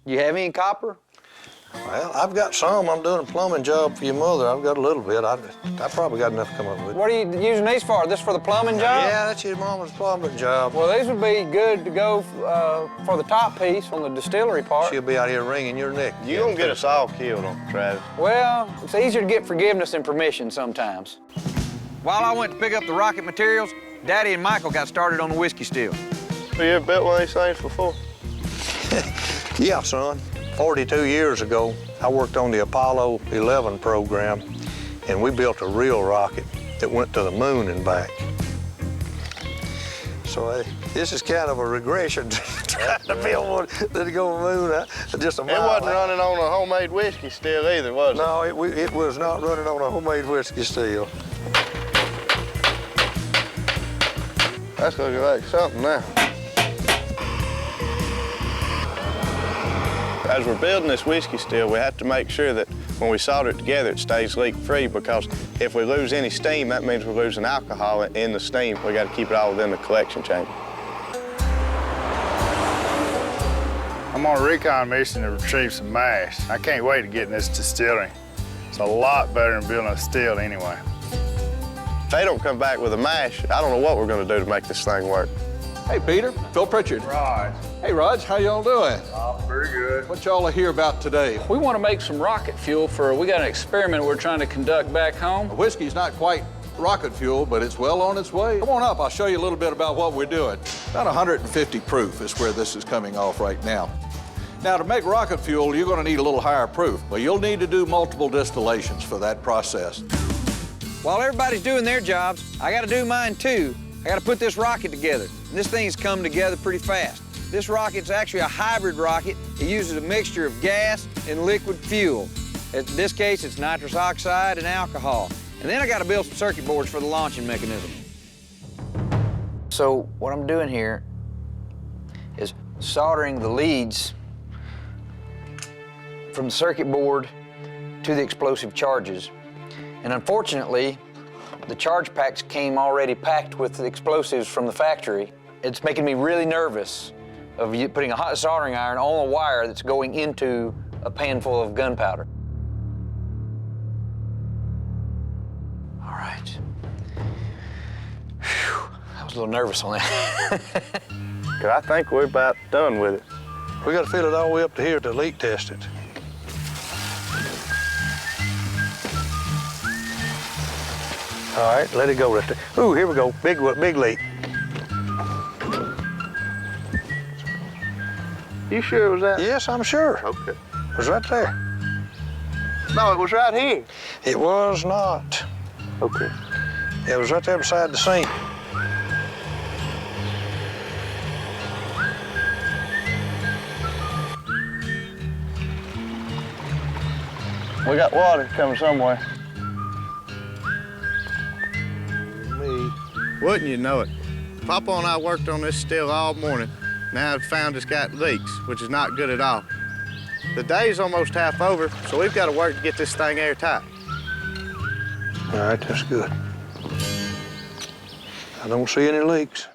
You have any copper? Well, I've got some. I'm doing a plumbing job for your mother. I've got a little bit. I probably got enough to come up with. What are you using these for? This for the plumbing job? Yeah, that's your mama's plumbing job. Well, these would be good to go for the top piece on the distillery part. She'll be out here wringing your neck. You gonna get us all killed on Travis. Well, it's easier to get forgiveness than permission sometimes. While I went to pick up the rocket materials, Daddy and Michael got started on the whiskey still. Have you ever built one of these things before? Yeah, son. 42 years ago, I worked on the Apollo 11 program, and we built a real rocket that went to the moon and back. So this is kind of a regression, trying to build one that'd go to the moon just a mile. It wasn't running on a homemade whiskey still either, was it? No, it was not running on a homemade whiskey still. That's looking like something now. As we're building this whiskey still, we have to make sure that when we solder it together, it stays leak-free, because if we lose any steam, that means we're losing alcohol in the steam. We got to keep it all within the collection chamber. I'm on a recon mission to retrieve some mash. I can't wait to get in this distillery. It's a lot better than building a still anyway. If they don't come back with a mash, I don't know what we're going to do to make this thing work. Hey, Peter. Phil Pritchard. Raj. Hey, Raj. How y'all doing? Oh, pretty good. What y'all are here about today? We want to make some rocket fuel we got an experiment we're trying to conduct back home. The whiskey's not quite rocket fuel, but it's well on its way. Come on up. I'll show you a little bit about what we're doing. About 150 proof is where this is coming off right now. Now, to make rocket fuel, you're going to need a little higher proof. Well, you'll need to do multiple distillations for that process. While everybody's doing their jobs, I got to do mine too. I got to put this rocket together. And this thing's come together pretty fast. This rocket's actually a hybrid rocket. It uses a mixture of gas and liquid fuel. In this case, it's nitrous oxide and alcohol. And then I got to build some circuit boards for the launching mechanism. So what I'm doing here is soldering the leads from the circuit board to the explosive charges. And unfortunately, the charge packs came already packed with the explosives from the factory. It's making me really nervous of putting a hot soldering iron on a wire that's going into a pan full of gunpowder. All right. Whew. I was a little nervous on that. 'Cause I think we're about done with it. We got to fill it all the way up to here to leak test it. All right, let it go right there. Ooh, here we go. Big leak. You sure it was that? Yes, I'm sure. Okay. It was right there. No, it was right here. It was not. Okay. It was right there beside the sink. We got water coming somewhere. Wouldn't you know it? Papa and I worked on this still all morning. Now I've found it's got leaks, which is not good at all. The day's almost half over, so we've got to work to get this thing airtight. All right, that's good. I don't see any leaks.